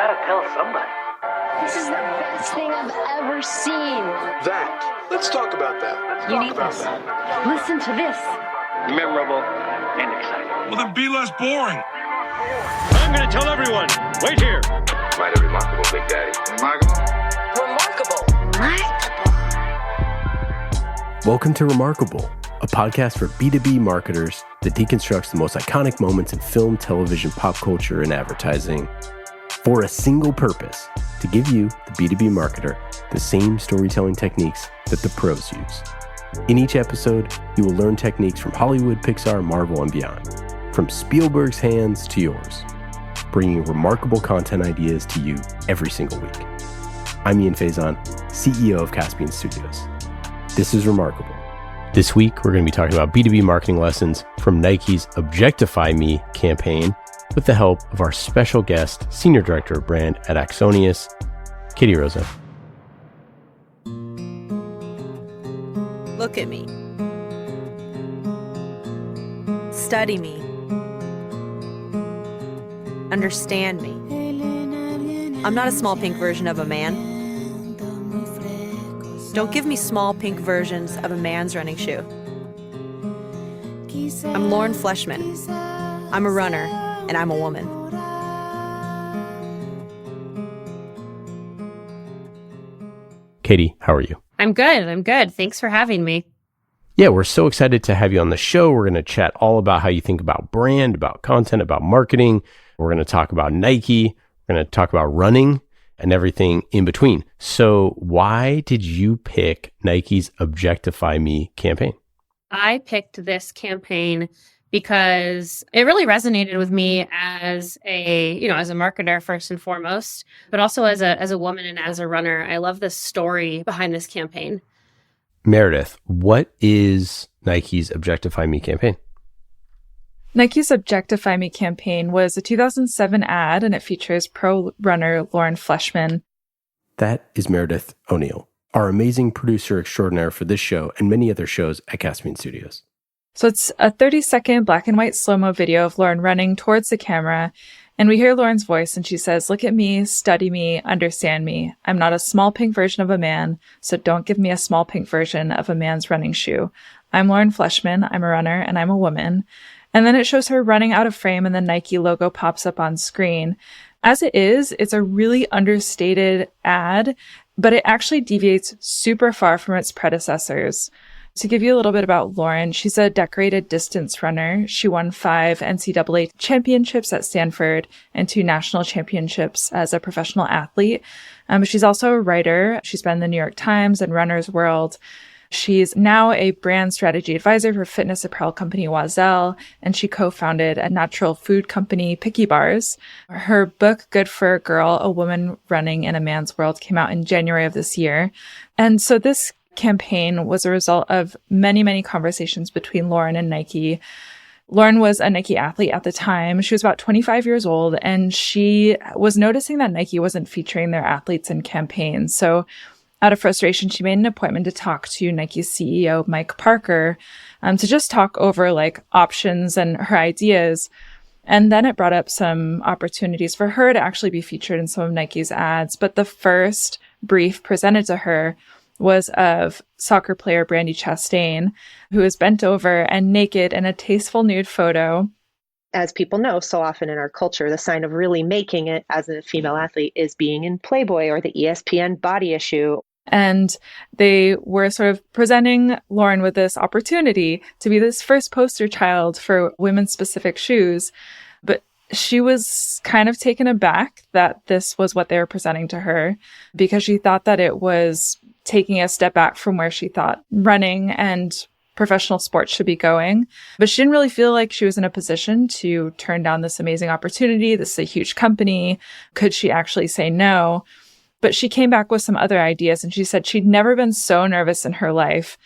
gotta tell somebody. This is the best thing I've ever seen. That. Let's talk about that. You need this. Listen to this. Memorable and exciting. Well, then be less boring. I'm going to tell everyone. Wait here. Mighty remarkable, Big Daddy. Remarkable? Welcome to Remarkable, a podcast for B2B marketers that deconstructs the most iconic moments in film, television, pop culture, and advertising for a single purpose: to give you, the B2B marketer, the same storytelling techniques that the pros use. In each episode, you will learn techniques from Hollywood, Pixar, Marvel, and beyond, from Spielberg's hands to yours, bringing remarkable content ideas to you every single week. I'm Ian Faison, CEO of Caspian Studios. This is Remarkable. This week, we're going to be talking about B2B marketing lessons from Nike's Objectify Me campaign with the help of our special guest, Senior Director of Brand at Axonius, Kaite Rosa. Look at me. Study me. Understand me. I'm not a small pink version of a man. Don't give me small pink versions of a man's running shoe. I'm Lauren Fleshman. I'm a runner, and I'm a woman. Kaite, how are you? I'm good. Thanks for having me. Yeah, we're so excited to have you on the show. We're going to chat all about how you think about brand, about content, about marketing. We're going to talk about Nike. We're going to talk about running and everything in between. So why did you pick Nike's Objectify Me campaign? I picked this campaign because it really resonated with me as a marketer first and foremost, but also as a woman and as a runner. I love the story behind this campaign. Meredith, what is Nike's Objectify Me campaign? Nike's Objectify Me campaign was a 2007 ad, and it features pro runner Lauren Fleshman. That is Meredith O'Neill, our amazing producer extraordinaire for this show and many other shows at Caspian Studios. So it's a 30-second black and white slow-mo video of Lauren running towards the camera, and we hear Lauren's voice, and she says, "Look at me, study me, understand me. I'm not a small pink version of a man, so don't give me a small pink version of a man's running shoe. I'm Lauren Fleshman, I'm a runner, and I'm a woman." And then it shows her running out of frame, and the Nike logo pops up on screen. As it is, it's a really understated ad, but it actually deviates super far from its predecessors. To give you a little bit about Lauren, she's a decorated distance runner. She won 5 NCAA championships at Stanford and 2 national championships as a professional athlete. She's also a writer. She's been in the New York Times and Runner's World. She's now a brand strategy advisor for fitness apparel company Oiselle, and she co-founded a natural food company, Picky Bars. Her book, Good for a Girl, A Woman Running in a Man's World, came out in January of this year. And so this campaign was a result of many, many conversations between Lauren and Nike. Lauren was a Nike athlete at the time. She was about 25 years old, and she was noticing that Nike wasn't featuring their athletes in campaigns. So out of frustration, she made an appointment to talk to Nike's CEO, Mike Parker, to just talk over options and her ideas. And then it brought up some opportunities for her to actually be featured in some of Nike's ads. But the first brief presented to her was of soccer player Brandi Chastain, who is bent over and naked in a tasteful nude photo. As people know, so often in our culture, the sign of really making it as a female athlete is being in Playboy or the ESPN body issue. And they were sort of presenting Lauren with this opportunity to be this first poster child for women's specific shoes. But she was kind of taken aback that this was what they were presenting to her, because she thought that it was taking a step back from where she thought running and professional sports should be going. But she didn't really feel like she was in a position to turn down this amazing opportunity. This is a huge company. Could she actually say no? But she came back with some other ideas, and she said she'd never been so nervous in her life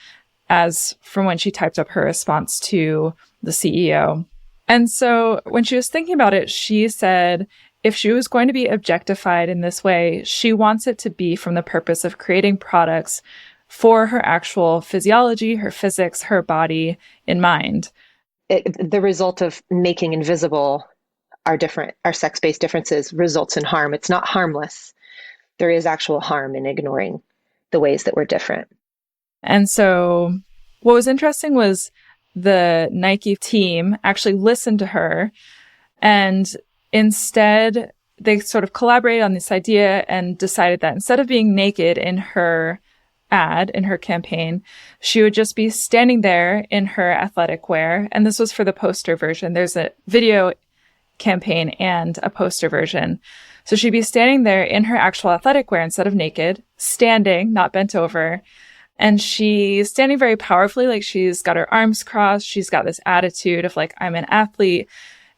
as from when she typed up her response to the CEO. And so when she was thinking about it, she said if she was going to be objectified in this way, she wants it to be from the purpose of creating products for her actual physiology, her physics, her body in mind. The result of making invisible our sex-based differences results in harm. It's not harmless. There is actual harm in ignoring the ways that we're different. And so what was interesting was the Nike team actually listened to her, and instead they sort of collaborated on this idea and decided that instead of being naked in her ad, in her campaign, she would just be standing there in her athletic wear. And this was for the poster version. There's a video campaign and a poster version. So she'd be standing there in her actual athletic wear instead of naked, standing, not bent over. And she's standing very powerfully, like she's got her arms crossed. She's got this attitude of like, I'm an athlete.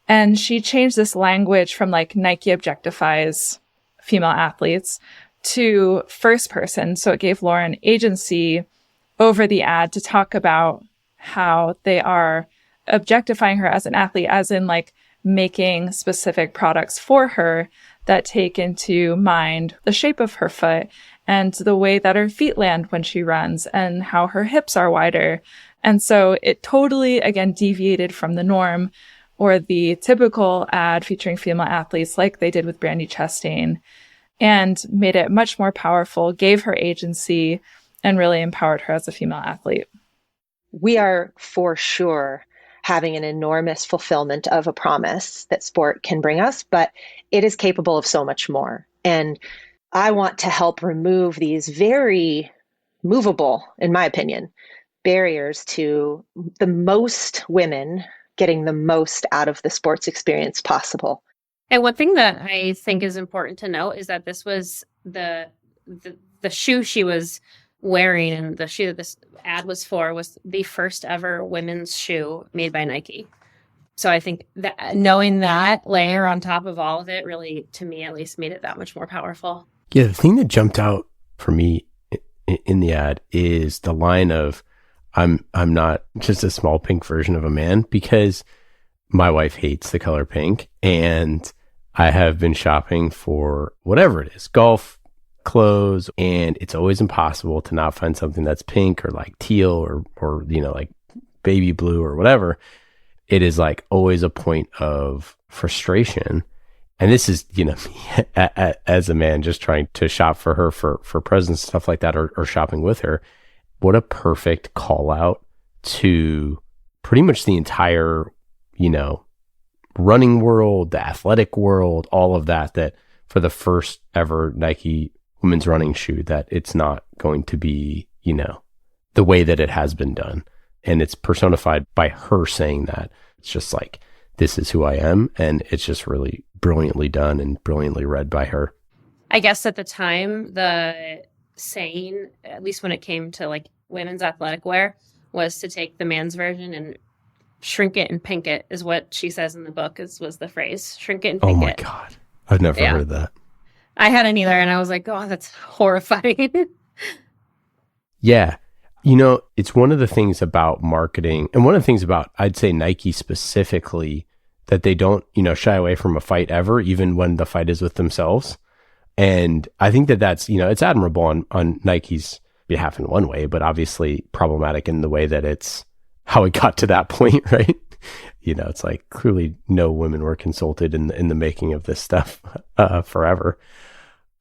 And she changed this language from like Nike objectifies female athletes to first person. So it gave Lauren agency over the ad to talk about how they are objectifying her as an athlete, as in like making specific products for her that take into mind the shape of her foot and the way that her feet land when she runs and how her hips are wider. And so it totally, again, deviated from the norm or the typical ad featuring female athletes like they did with Brandi Chastain, and made it much more powerful, gave her agency, and really empowered her as a female athlete. We are for sure having an enormous fulfillment of a promise that sport can bring us, but it is capable of so much more. And I want to help remove these very movable, in my opinion, barriers to the most women getting the most out of the sports experience possible. And one thing that I think is important to note is that this was the shoe she was wearing, and the shoe that this ad was for was the first ever women's shoe made by Nike. So I think that knowing that layer on top of all of it really, to me at least, made it that much more powerful. Yeah, the thing that jumped out for me in the ad is the line of, I'm not just a small pink version of a man, because my wife hates the color pink, and I have been shopping for whatever it is, golf clothes, and it's always impossible to not find something that's pink or like teal or you know, like baby blue or whatever. It is like always a point of frustration. And this is, you know, me as a man just trying to shop for her for presents, stuff like that, or shopping with her. What a perfect call out to pretty much the entire, you know, running world, the athletic world, all of that, that for the first ever Nike women's running shoe, that it's not going to be, you know, the way that it has been done. And it's personified by her saying that. It's just like, this is who I am. And it's just really brilliantly done and brilliantly read by her. I guess at the time, the saying, at least when it came to like women's athletic wear, was to take the man's version and shrink it and pink it, is what she says in the book, was the phrase, shrink it and pink it. Oh my God. I've never heard that. I hadn't either. And I was like, oh, that's horrifying. Yeah. You know, it's one of the things about marketing, and one of the things about, I'd say, Nike specifically, that they don't, you know, shy away from a fight ever, even when the fight is with themselves. And I think that that's, you know, it's admirable on Nike's behalf in one way, but obviously problematic in the way that it's how it got to that point, right? You know, it's like clearly no women were consulted in the making of this stuff forever.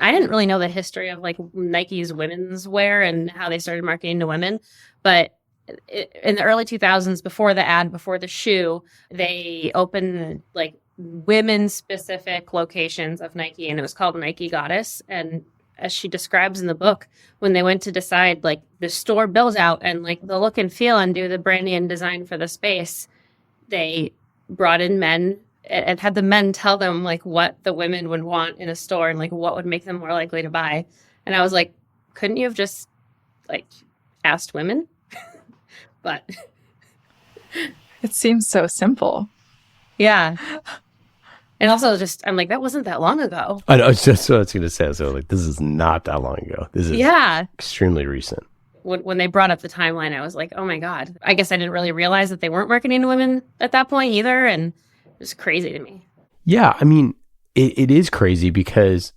I didn't really know the history of like Nike's women's wear and how they started marketing to women, but in the early 2000s, before the ad, before the shoe, they opened like women specific locations of Nike, and it was called Nike Goddess. And as she describes in the book, when they went to decide like the store build out and like the look and feel and do the branding and design for the space, they brought in men and had the men tell them like what the women would want in a store and like what would make them more likely to buy. And I was like, couldn't you have just like asked women? But it seems so simple. Yeah. And also just, I'm like, that wasn't that long ago. I know, it's just what I was going to say. So like, this is not that long ago. This is extremely recent. When they brought up the timeline, I was like, oh my God. I guess I didn't really realize that they weren't marketing to women at that point either. And it was crazy to me. Yeah. I mean, it is crazy because,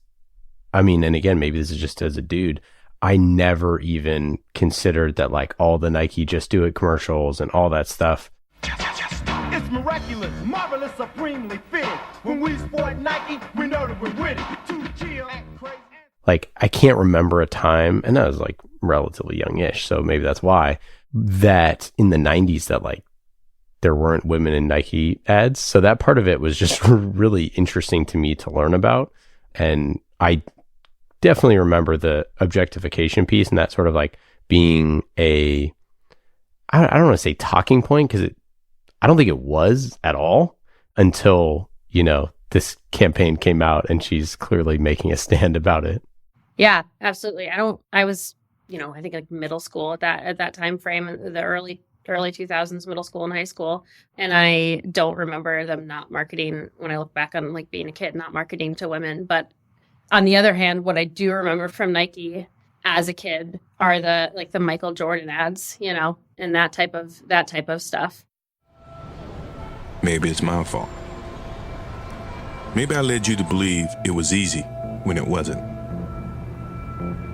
I mean, and again, maybe this is just as a dude, I never even considered that like all the Nike Just Do It commercials and all that stuff. It's miraculous, marvelous, supremely fitted. When we sport Nike, we know that we're with it. Too chill, act crazy. Like, I can't remember a time, and I was like relatively youngish, so maybe that's why, that in the 90s that like there weren't women in Nike ads. So that part of it was just really interesting to me to learn about. And I definitely remember the objectification piece and that sort of like being a, I don't want to say talking point, because I don't think it was at all until, you know, this campaign came out and she's clearly making a stand about it. Yeah, absolutely. I was, you know, I think like middle school at that time frame, the early 2000s, middle school and high school. And I don't remember them not marketing, when I look back on like being a kid, not marketing to women. But on the other hand, what I do remember from Nike as a kid are the Michael Jordan ads, you know, and that type of stuff. Maybe it's my fault. Maybe I led you to believe it was easy when it wasn't.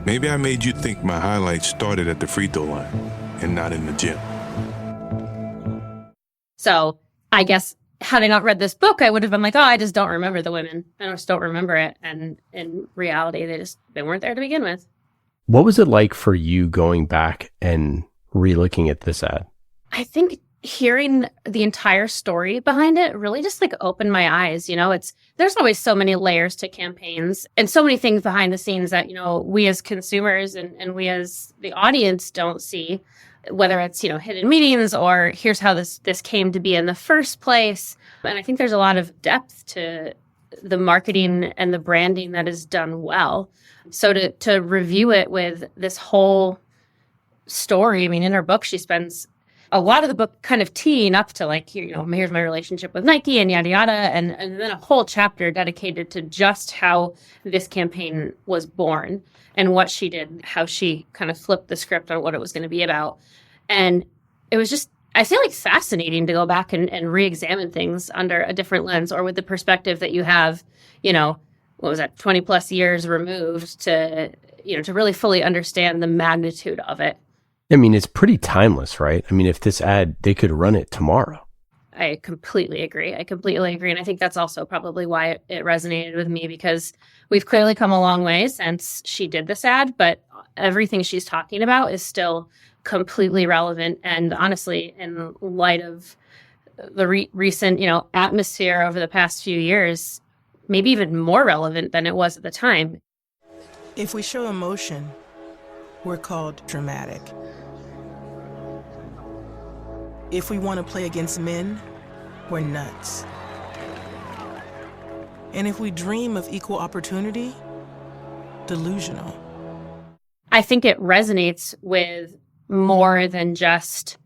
Maybe I made you think my highlights started at the free throw line and not in the gym. So I guess had I not read this book, I would have been like, oh, I just don't remember the women. I just don't remember it. And in reality, they weren't there to begin with. What was it like for you going back and re-looking at this ad? I think hearing the entire story behind it really just like opened my eyes. You know, there's always so many layers to campaigns and so many things behind the scenes that, you know, we as consumers and we as the audience don't see, whether it's, you know, hidden meetings or here's how this came to be in the first place. And I think there's a lot of depth to the marketing and the branding that is done well. So to review it with this whole story, I mean, in her book, she spends a lot of the book kind of teeing up to like, you know, here's my relationship with Nike and yada, yada. And then a whole chapter dedicated to just how this campaign was born and what she did, how she kind of flipped the script on what it was going to be about. And it was just, I feel like fascinating to go back and re-examine things under a different lens or with the perspective that you have, you know, what was that, 20 plus years removed to, you know, to really fully understand the magnitude of it. I mean, it's pretty timeless, right? I mean, if this ad, they could run it tomorrow. I completely agree. And I think that's also probably why it resonated with me, because we've clearly come a long way since she did this ad, but everything she's talking about is still completely relevant. And honestly, in light of the recent, you know, atmosphere over the past few years, maybe even more relevant than it was at the time. If we show emotion, we're called dramatic. If we want to play against men, we're nuts. And if we dream of equal opportunity, delusional. I think it resonates with more than just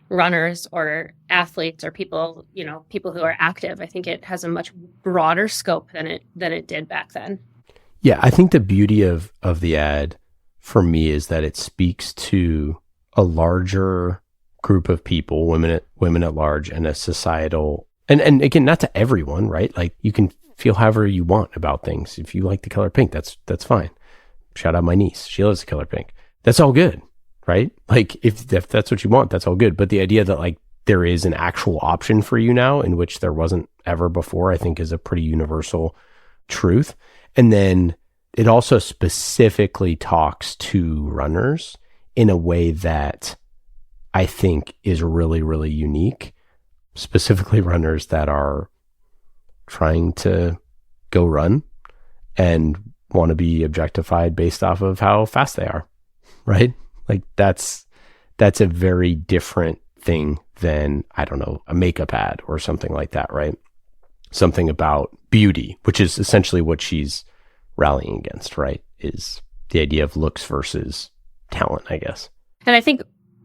runners or athletes or people, you know, people who are active. I think it has a much broader scope than it did back then. Yeah, I think the beauty of the ad for me is that it speaks to a larger group of people, women at large, and a societal, and again, not to everyone, right? Like, you can feel however you want about things. If you like the color pink, that's fine. Shout out my niece. She loves the color pink. That's all good, right? Like, if that's what you want, that's all good. But the idea that like there is an actual option for you now in which there wasn't ever before, I think is a pretty universal truth. And then it also specifically talks to runners in a way that I think is really, really unique, specifically runners that are trying to go run and want to be objectified based off of how fast they are, right? Like that's a very different thing than, I don't know, a makeup ad or something like that, right? Something about beauty, which is essentially what she's rallying against, right? Is the idea of looks versus talent, I guess. And I think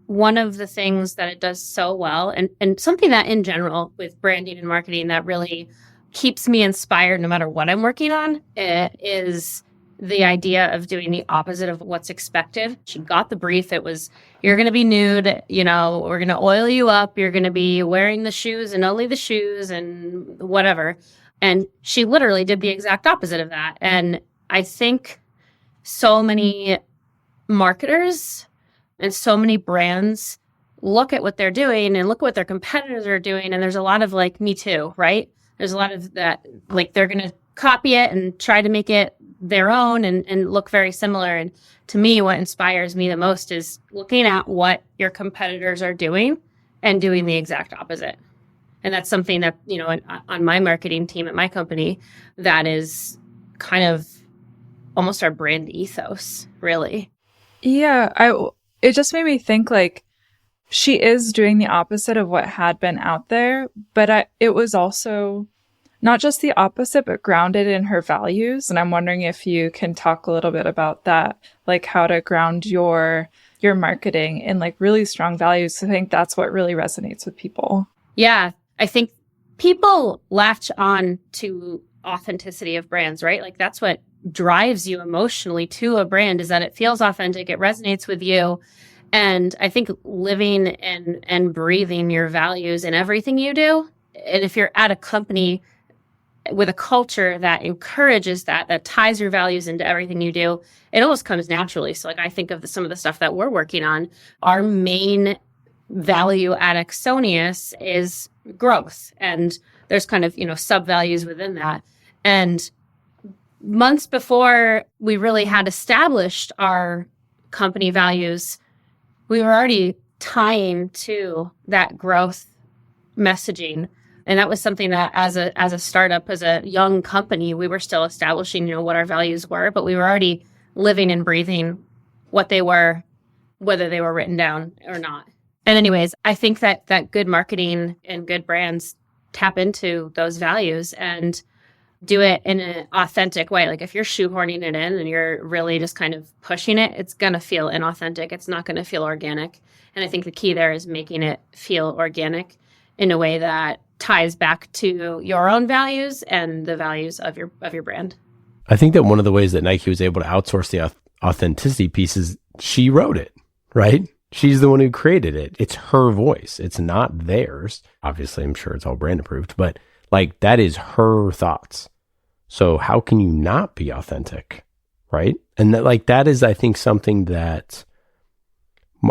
one of the things that it does so well, and something that in general with branding and marketing that really keeps me inspired no matter what I'm working on, is the idea of doing the opposite of what's expected. She got the brief. It was, you're going to be nude, you know, we're going to oil you up, you're going to be wearing the shoes and only the shoes and whatever. And she literally did the exact opposite of that. And I think so many marketers and so many brands look at what they're doing and look what their competitors are doing. And there's a lot of like, me too, right? There's a lot of that, like they're going to copy it and try to make it their own and look very similar. And to me, what inspires me the most is looking at what your competitors are doing and doing the exact opposite. And that's something that, you know, on my marketing team at my company, that is kind of almost our brand ethos, really. Yeah, it just made me think like she is doing the opposite of what had been out there, but it was also not just the opposite, but grounded in her values. And I'm wondering if you can talk a little bit about that, like how to ground your marketing in like really strong values. I think that's what really resonates with people. Yeah, I think people latch on to authenticity of brands, right? Like that's what drives you emotionally to a brand, is that it feels authentic, it resonates with you. And I think living and breathing your values in everything you do, and if you're at a company with a culture that encourages that ties your values into everything you do, it almost comes naturally. So like I think of some of the stuff that we're working on, our main value at Axonius is growth. And there's kind of, you know, sub-values within that. And months before we really had established our company values, we were already tying to that growth messaging. And that was something that as a startup, as a young company, we were still establishing, you know, what our values were, but we were already living and breathing what they were, whether they were written down or not. And anyways, I think that good marketing and good brands tap into those values and do it in an authentic way. Like if you're shoehorning it in and you're really just kind of pushing it, it's going to feel inauthentic. It's not going to feel organic. And I think the key there is making it feel organic in a way that ties back to your own values and the values of your brand. I think that one of the ways that Nike was able to outsource the authenticity piece is she wrote it, right? She's the one who created it. It's her voice. It's not theirs. Obviously, I'm sure it's all brand approved, but like that is her thoughts. So how can you not be authentic, right? And that is, I think, something that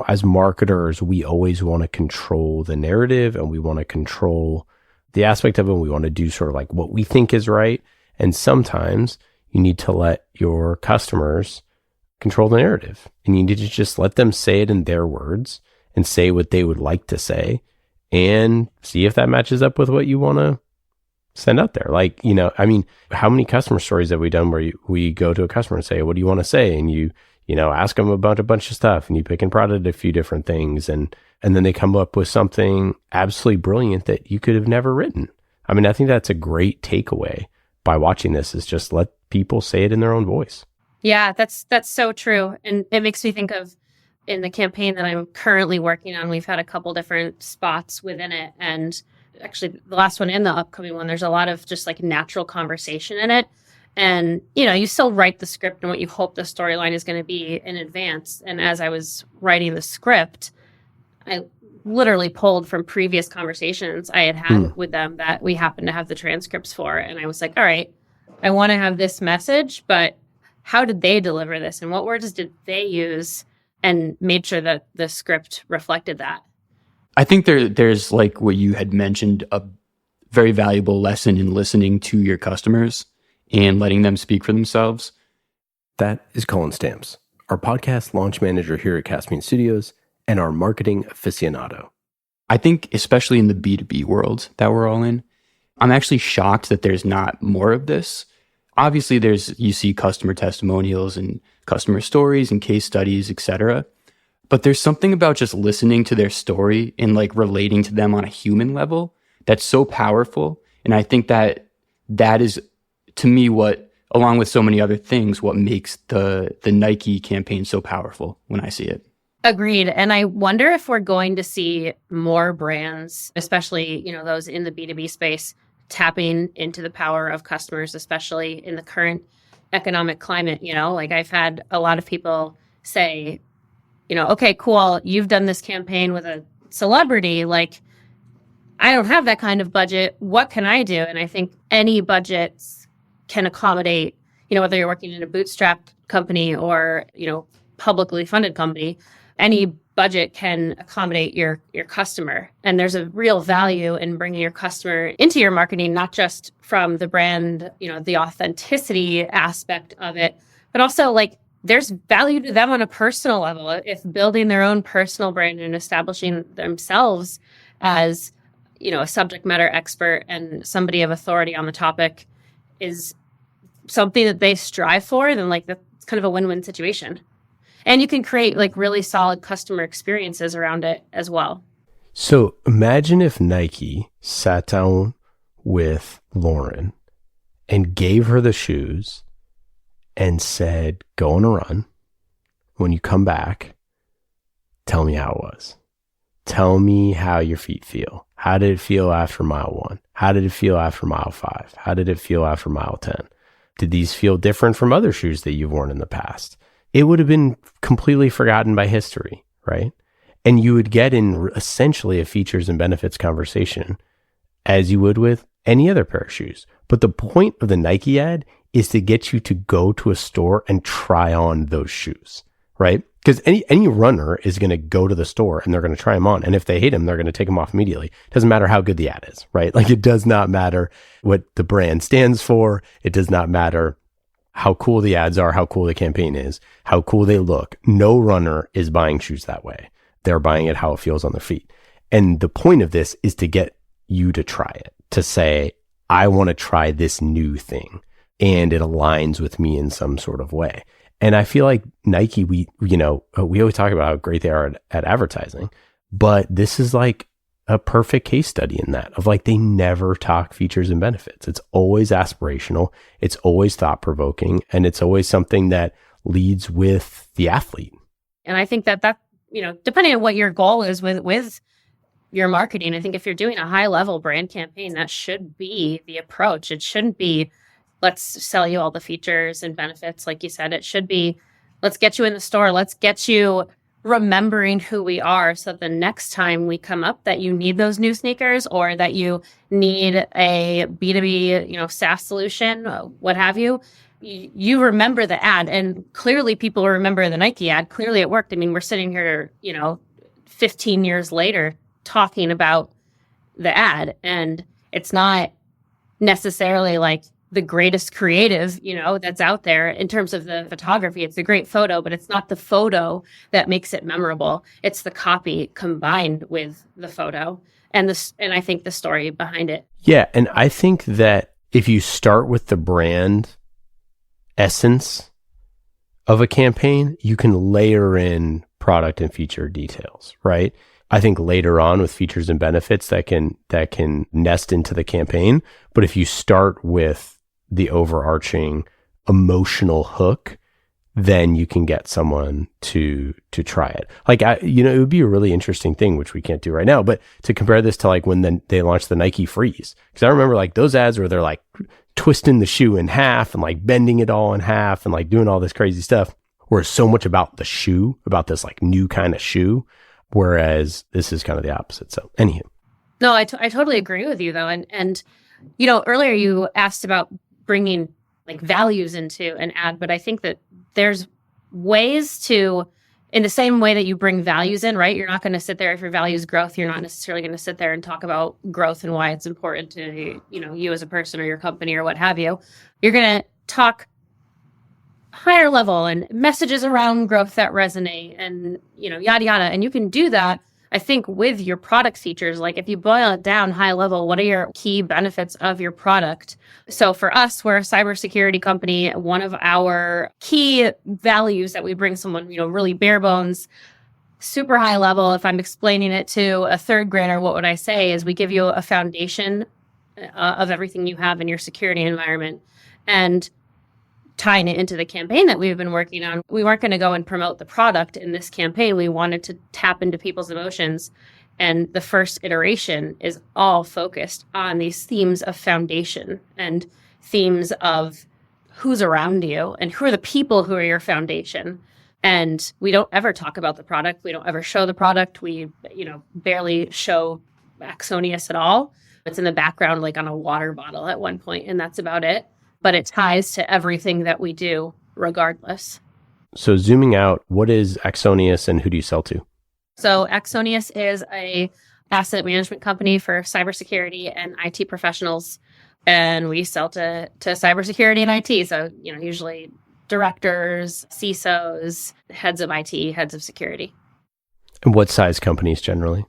as marketers, we always want to control the narrative and we want to control the aspect of it. We want to do sort of like what we think is right. And sometimes you need to let your customers control the narrative, and you need to just let them say it in their words and say what they would like to say and see if that matches up with what you want to send out there. Like, you know, I mean, how many customer stories have we done where we go to a customer and say, what do you want to say? And you know, ask them about a bunch of stuff and you pick and prod a few different things. And then they come up with something absolutely brilliant that you could have never written. I mean, I think that's a great takeaway by watching this, is just let people say it in their own voice. Yeah, that's so true. And it makes me think of in the campaign that I'm currently working on, we've had a couple different spots within it. And actually the last one and the upcoming one, there's a lot of just like natural conversation in it. And, you know, you still write the script and what you hope the storyline is going to be in advance. And as I was writing the script, I literally pulled from previous conversations I had with them that we happened to have the transcripts for. And I was like, all right, I want to have this message, but how did they deliver this? And what words did they use? And made sure that the script reflected that. I think there's like what you had mentioned, a very valuable lesson in listening to your customers and letting them speak for themselves. That is Colin Stamps, our podcast launch manager here at Caspian Studios and our marketing aficionado. I think especially in the B2B world that we're all in, I'm actually shocked that there's not more of this. Obviously, you see customer testimonials and customer stories and case studies, etc. But there's something about just listening to their story and like relating to them on a human level that's so powerful. And I think that is, to me, what, along with so many other things, what makes the Nike campaign so powerful when I see it. Agreed. And I wonder if we're going to see more brands, especially, you know, those in the B2B space, tapping into the power of customers, especially in the current economic climate. You know, like I've had a lot of people say, you know, okay, cool, you've done this campaign with a celebrity. Like, I don't have that kind of budget. What can I do? And I think any budgets can accommodate, you know, whether you're working in a bootstrapped company or, you know, publicly funded company, any budget can accommodate your customer. And there's a real value in bringing your customer into your marketing, not just from the brand, the authenticity aspect of it, but also like there's value to them on a personal level. If building their own personal brand and establishing themselves as, a subject matter expert and somebody of authority on the topic is something that they strive for, then like that's kind of a win-win situation. And you can create like really solid customer experiences around it as well. So imagine if Nike sat down with Lauren and gave her the shoes and said, go on a run. When you come back, tell me how it was. Tell me how your feet feel. How did it feel after mile 1? How did it feel after mile 5? How did it feel after mile 10? Did these feel different from other shoes that you've worn in the past? It would have been completely forgotten by history, right? And you would get in essentially a features and benefits conversation as you would with any other pair of shoes. But the point of the Nike ad is to get you to go to a store and try on those shoes, right? Because any runner is going to go to the store and they're going to try them on. And if they hate them, they're going to take them off immediately. It doesn't matter how good the ad is, right? Like it does not matter what the brand stands for. It does not matter how cool the ads are, how cool the campaign is, how cool they look. No runner is buying shoes that way. They're buying it how it feels on their feet. And the point of this is to get you to try it, to say, I want to try this new thing and it aligns with me in some sort of way. And I feel like Nike, we always talk about how great they are at advertising, but this is like a perfect case study in that of like, they never talk features and benefits. It's always aspirational. It's always thought provoking. And it's always something that leads with the athlete. And I think that, depending on what your goal is with your marketing, I think if you're doing a high level brand campaign, that should be the approach. It shouldn't be, let's sell you all the features and benefits. Like you said, it should be, let's get you in the store. Let's get you remembering who we are. So the next time we come up that you need those new sneakers or that you need a B2B, SaaS solution, what have you, you remember the ad. And clearly people remember the Nike ad. Clearly it worked. I mean, we're sitting here, 15 years later talking about the ad, and it's not necessarily like the greatest creative, that's out there in terms of the photography. It's a great photo, but it's not the photo that makes it memorable. It's the copy combined with the photo and I think the story behind it. Yeah. And I think that if you start with the brand essence of a campaign, you can layer in product and feature details, right? I think later on with features and benefits that can nest into the campaign. But if you start with the overarching emotional hook, then you can get someone to try it. Like, it would be a really interesting thing, which we can't do right now, but to compare this to like when they launched the Nike Freeze. Because I remember like those ads where they're like twisting the shoe in half and like bending it all in half and like doing all this crazy stuff, where it's so much about the shoe, about this like new kind of shoe. Whereas this is kind of the opposite. So anywho. No, I totally agree with you though. And earlier you asked about bringing like values into an ad, but I think that there's ways to, in the same way that you bring values in, right? You're not going to sit there, if your value is growth, you're not necessarily going to sit there and talk about growth and why it's important to, you as a person or your company or what have you. You're going to talk higher level and messages around growth that resonate and, yada, yada. And you can do that, I think, with your product features. Like if you boil it down high level, what are your key benefits of your product? So for us, we're a cybersecurity company. One of our key values that we bring someone, really bare bones, super high level. If I'm explaining it to a third grader, what would I say is we give you a foundation of everything you have in your security environment. And tying it into the campaign that we've been working on, we weren't going to go and promote the product in this campaign. We wanted to tap into people's emotions. And the first iteration is all focused on these themes of foundation and themes of who's around you and who are the people who are your foundation. And we don't ever talk about the product. We don't ever show the product. We, barely show Axonius at all. It's in the background, like on a water bottle at one point, and that's about it. But it ties to everything that we do regardless. So zooming out, what is Axonius and who do you sell to? So Axonius is a asset management company for cybersecurity and IT professionals. And we sell to cybersecurity and IT. So, usually directors, CISOs, heads of IT, heads of security. And what size companies generally?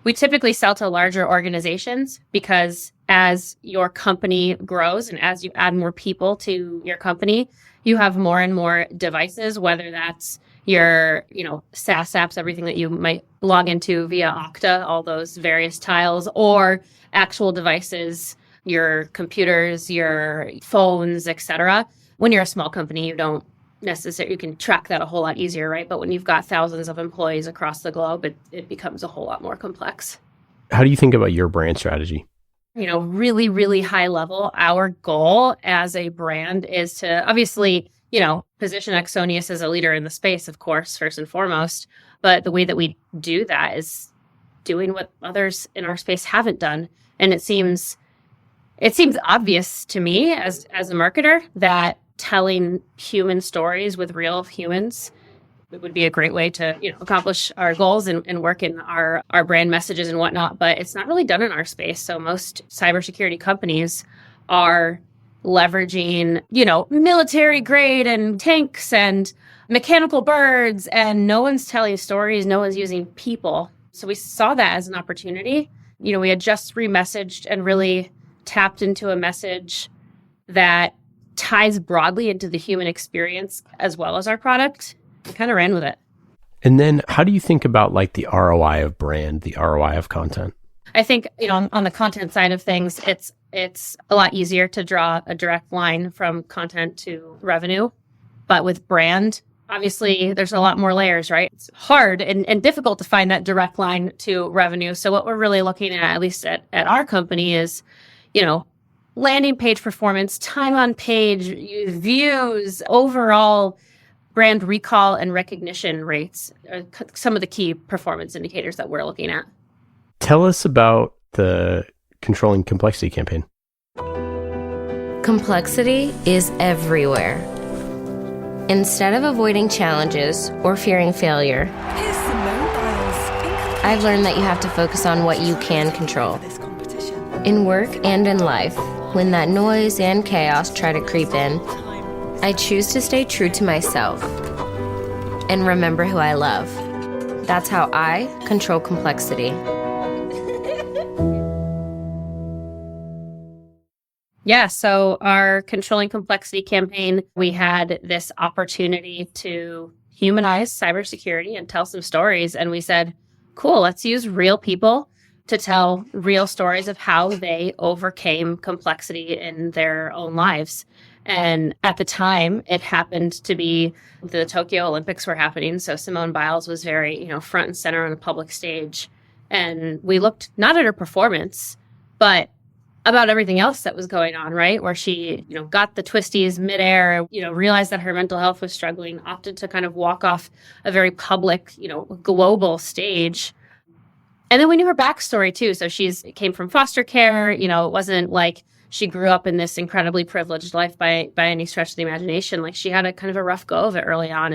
We typically sell to larger organizations because as your company grows and as you add more people to your company, you have more and more devices, whether that's your, SaaS apps, everything that you might log into via Okta, all those various tiles, or actual devices, your computers, your phones, etc. When you're a small company, you don't necessarily, you can track that a whole lot easier, right? But when you've got thousands of employees across the globe, it becomes a whole lot more complex. How do you think about your brand strategy? Really, really high level. Our goal as a brand is to obviously, position Axonius as a leader in the space, of course, first and foremost. But the way that we do that is doing what others in our space haven't done. And it seems obvious to me as a marketer that telling human stories with real humans would be a great way to accomplish our goals and work in our brand messages and whatnot. But it's not really done in our space. So most cybersecurity companies are leveraging, military grade and tanks and mechanical birds, and no one's telling stories. No one's using people. So we saw that as an opportunity. We had just remessaged and really tapped into a message that ties broadly into the human experience as well as our product. We kind of ran with it. And then how do you think about like the ROI of brand, the ROI of content? I think, on the content side of things, it's a lot easier to draw a direct line from content to revenue. But with brand, obviously, there's a lot more layers, right? It's hard and difficult to find that direct line to revenue. So what we're really looking at least at our company, is, landing page performance, time on page, views, overall brand recall and recognition rates are some of the key performance indicators that we're looking at. Tell us about the Controlling Complexity campaign. Complexity is everywhere. Instead of avoiding challenges or fearing failure, I've learned that you have to focus on what you can control. In work and in life, when that noise and chaos try to creep in, I choose to stay true to myself and remember who I love. That's how I control complexity. Yeah, so our Controlling Complexity campaign, we had this opportunity to humanize cybersecurity and tell some stories. And we said, cool, let's use real people to tell real stories of how they overcame complexity in their own lives. And at the time, it happened to be the Tokyo Olympics were happening. So Simone Biles was very, front and center on a public stage. And we looked not at her performance, but about everything else that was going on, right? Where she, got the twisties midair, realized that her mental health was struggling, opted to kind of walk off a very public, global stage. And then we knew her backstory too. So came from foster care. It wasn't like she grew up in this incredibly privileged life by any stretch of the imagination. Like she had a kind of a rough go of it early on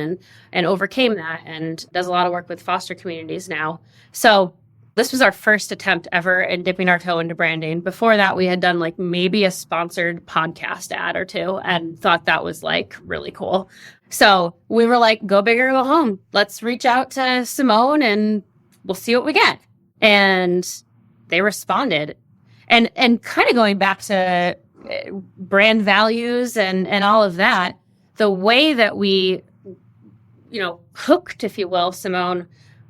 and overcame that and does a lot of work with foster communities now. So this was our first attempt ever in dipping our toe into branding. Before that, we had done like maybe a sponsored podcast ad or two and thought that was like really cool. So we were like, go big or go home. Let's reach out to Simone and we'll see what we get. And they responded. And kind of going back to brand values and all of that, the way that we, hooked, if you will, Simone,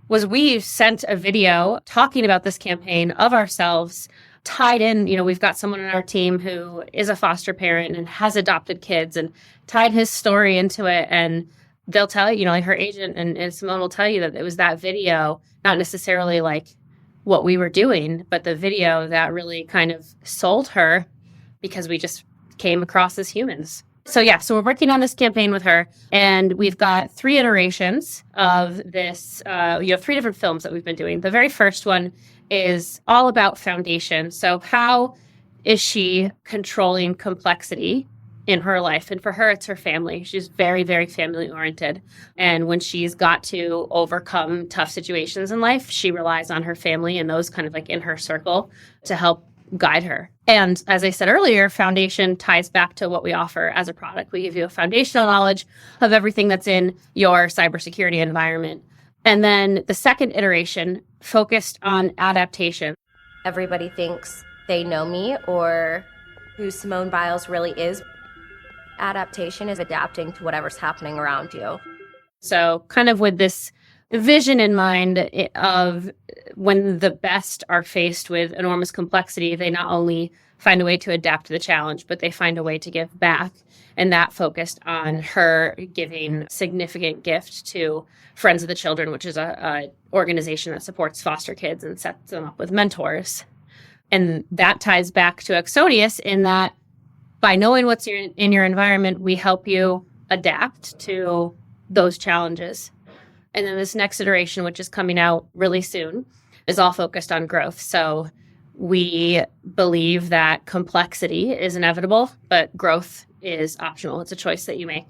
was we sent a video talking about this campaign of ourselves, tied in, we've got someone on our team who is a foster parent and has adopted kids, and tied his story into it. And they'll tell you, like her agent and Simone will tell you that it was that video, not necessarily like what we were doing, but the video that really kind of sold her because we just came across as humans. So we're working on this campaign with her, and we've got 3 iterations of this, 3 different films that we've been doing. The very first one is all about foundation. So how is she controlling complexity in her life. And for her, it's her family. She's very, very family oriented. And when she's got to overcome tough situations in life, she relies on her family and those kind of like in her circle to help guide her. And as I said earlier, foundation ties back to what we offer as a product. We give you a foundational knowledge of everything that's in your cybersecurity environment. And then the second iteration focused on adaptation. Everybody thinks they know me or who Simone Biles really is. Adaptation is adapting to whatever's happening around you. So kind of with this vision in mind of when the best are faced with enormous complexity, they not only find a way to adapt to the challenge, but they find a way to give back. And that focused on her giving significant gift to Friends of the Children, which is a organization that supports foster kids and sets them up with mentors. And that ties back to Axonius in that by knowing what's in your environment, we help you adapt to those challenges. And then this next iteration, which is coming out really soon, is all focused on growth. So we believe that complexity is inevitable, but growth is optional. It's a choice that you make.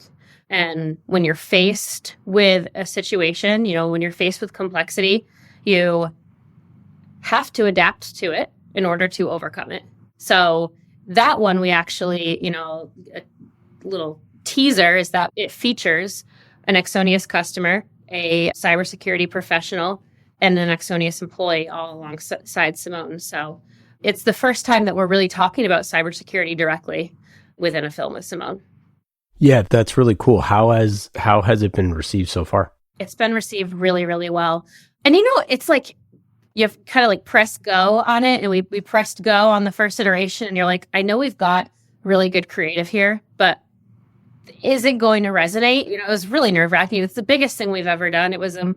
And when you're faced with a situation, when you're faced with complexity, you have to adapt to it in order to overcome it. So that one, we actually, a little teaser is that it features an Axonius customer, a cybersecurity professional, and an Axonius employee all alongside Simone. So it's the first time that we're really talking about cybersecurity directly within a film with Simone. Yeah, that's really cool. How has it been received so far? It's been received really, really well. And it's like you have kind of like press go on it. And we pressed go on the first iteration. And you're like, I know we've got really good creative here, but is it going to resonate? It was really nerve-wracking. It's the biggest thing we've ever done. It was a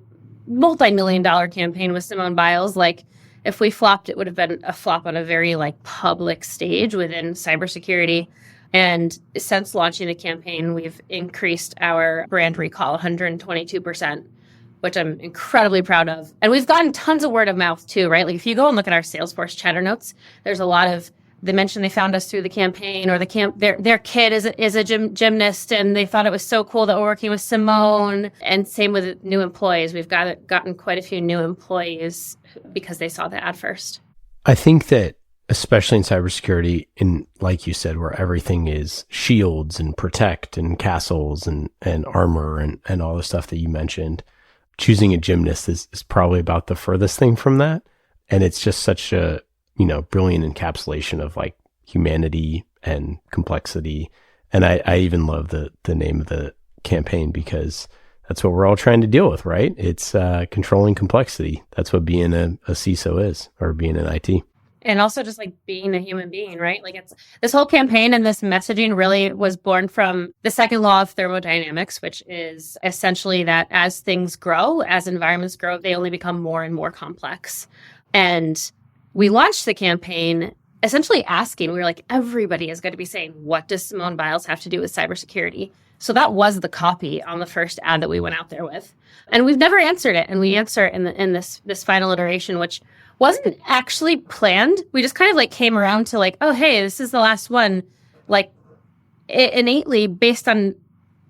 multi-million-dollar campaign with Simone Biles. Like, if we flopped, it would have been a flop on a very public stage within cybersecurity. And since launching the campaign, we've increased our brand recall 122%, which I'm incredibly proud of. And we've gotten tons of word of mouth too, right? Like if you go and look at our Salesforce chatter notes, there's a lot of, they mentioned they found us through the campaign, or their kid is a gymnast, and they thought it was so cool that we're working with Simone. And same with new employees. We've gotten quite a few new employees because they saw the ad first. I think that especially in cybersecurity, in like you said, where everything is shields and protect and castles and armor and all the stuff that you mentioned, choosing a gymnast is probably about the furthest thing from that. And it's just such a, brilliant encapsulation of humanity and complexity. And I even love the name of the campaign because that's what we're all trying to deal with, right? It's controlling complexity. That's what being a CISO is, or being in IT. And also just being a human being, right? It's this whole campaign and this messaging really was born from the second law of thermodynamics, which is essentially that as things grow, as environments grow, they only become more and more complex. And we launched the campaign essentially asking, we were like, everybody is going to be saying, what does Simone Biles have to do with cybersecurity? So that was the copy on the first ad that we went out there with. And we've never answered it. And we answer it in this final iteration, which wasn't actually planned. We just kind of came around to oh, hey, this is the last one. It innately, based on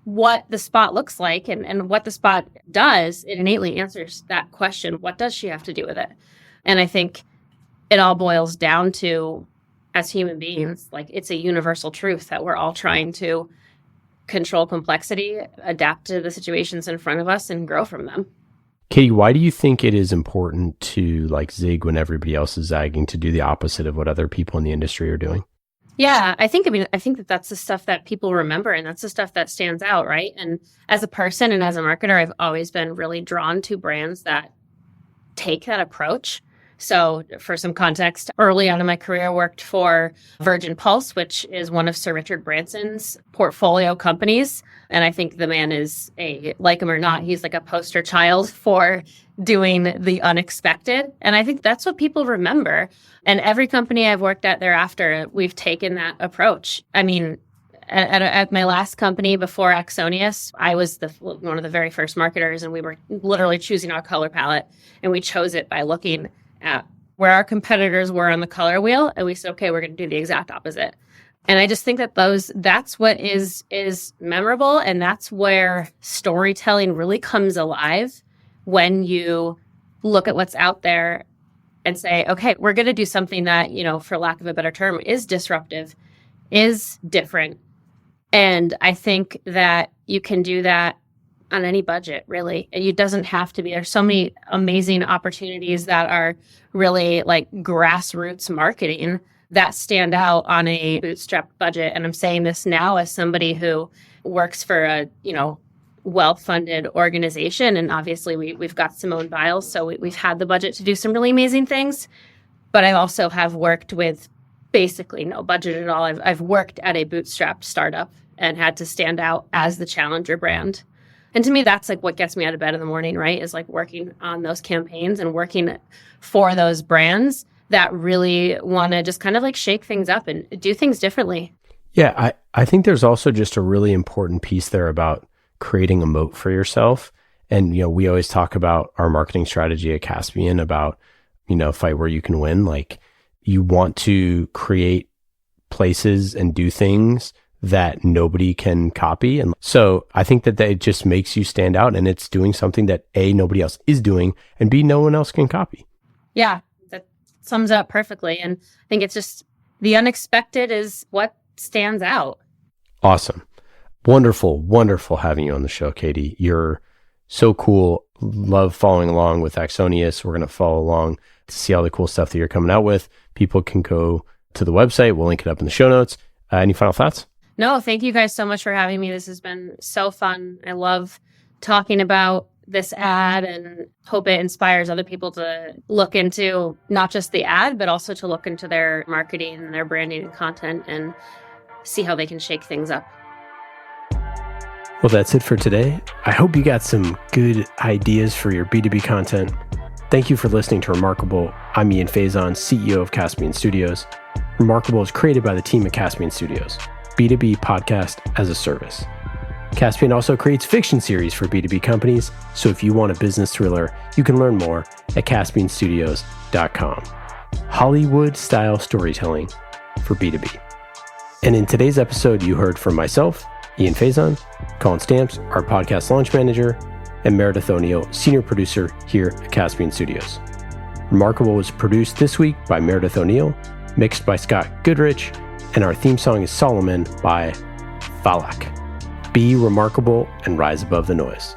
what the spot looks like and what the spot does, it innately answers that question. What does she have to do with it? And I think it all boils down to, as human beings, it's a universal truth that we're all trying to control complexity, adapt to the situations in front of us, and grow from them. Kaite, why do you think it is important to zig when everybody else is zagging, to do the opposite of what other people in the industry are doing? Yeah, I think that that's the stuff that people remember, and that's the stuff that stands out, right? And as a person and as a marketer, I've always been really drawn to brands that take that approach. So for some context, early on in my career, I worked for Virgin Pulse, which is one of Sir Richard Branson's portfolio companies. And I think the man is like him or not, he's a poster child for doing the unexpected. And I think that's what people remember. And every company I've worked at thereafter, we've taken that approach. I mean, at my last company before Axonius, I was one of the very first marketers, and we were literally choosing our color palette. And we chose it by looking at where our competitors were on the color wheel. And we said, okay, we're going to do the exact opposite. And I just think that that's what is memorable. And that's where storytelling really comes alive when you look at what's out there and say, okay, we're going to do something that, for lack of a better term, is disruptive, is different. And I think that you can do that on any budget, really. It doesn't have to be. There's so many amazing opportunities that are really like grassroots marketing that stand out on a bootstrapped budget. And I'm saying this now as somebody who works for a, well-funded organization. And obviously we've got Simone Biles, so we've had the budget to do some really amazing things. But I also have worked with basically no budget at all. I've worked at a bootstrapped startup and had to stand out as the challenger brand. And to me, that's like what gets me out of bed in the morning, right? Is like working on those campaigns and working for those brands that really want to just kind of like shake things up and do things differently. Yeah, I think there's also just a really important piece there about creating a moat for yourself. And, we always talk about our marketing strategy at Caspian about, fight where you can win. Like, you want to create places and do things that nobody can copy. And so I think that it just makes you stand out, and it's doing something that A, nobody else is doing, and B, no one else can copy. Yeah, that sums it up perfectly. And I think it's just the unexpected is what stands out. Awesome. Wonderful, wonderful having you on the show, Kaite. You're so cool. Love following along with Axonius. We're going to follow along to see all the cool stuff that you're coming out with. People can go to the website. We'll link it up in the show notes. Any final thoughts? No, thank you guys so much for having me. This has been so fun. I love talking about this ad and hope it inspires other people to look into not just the ad, but also to look into their marketing and their branding and content and see how they can shake things up. Well, that's it for today. I hope you got some good ideas for your B2B content. Thank you for listening to Remarkable. I'm Ian Faison, CEO of Caspian Studios. Remarkable is created by the team at Caspian Studios, B2B podcast as a service. Caspian also creates fiction series for B2B companies, so if you want a business thriller, you can learn more at caspianstudios.com. Hollywood-style storytelling for B2B. And in today's episode, you heard from myself, Ian Faison, Colin Stamps, our podcast launch manager, and Meredith O'Neill, senior producer here at Caspian Studios. Remarkable was produced this week by Meredith O'Neill, mixed by Scott Goodrich, and our theme song is Solomon by Falak. Be remarkable and rise above the noise.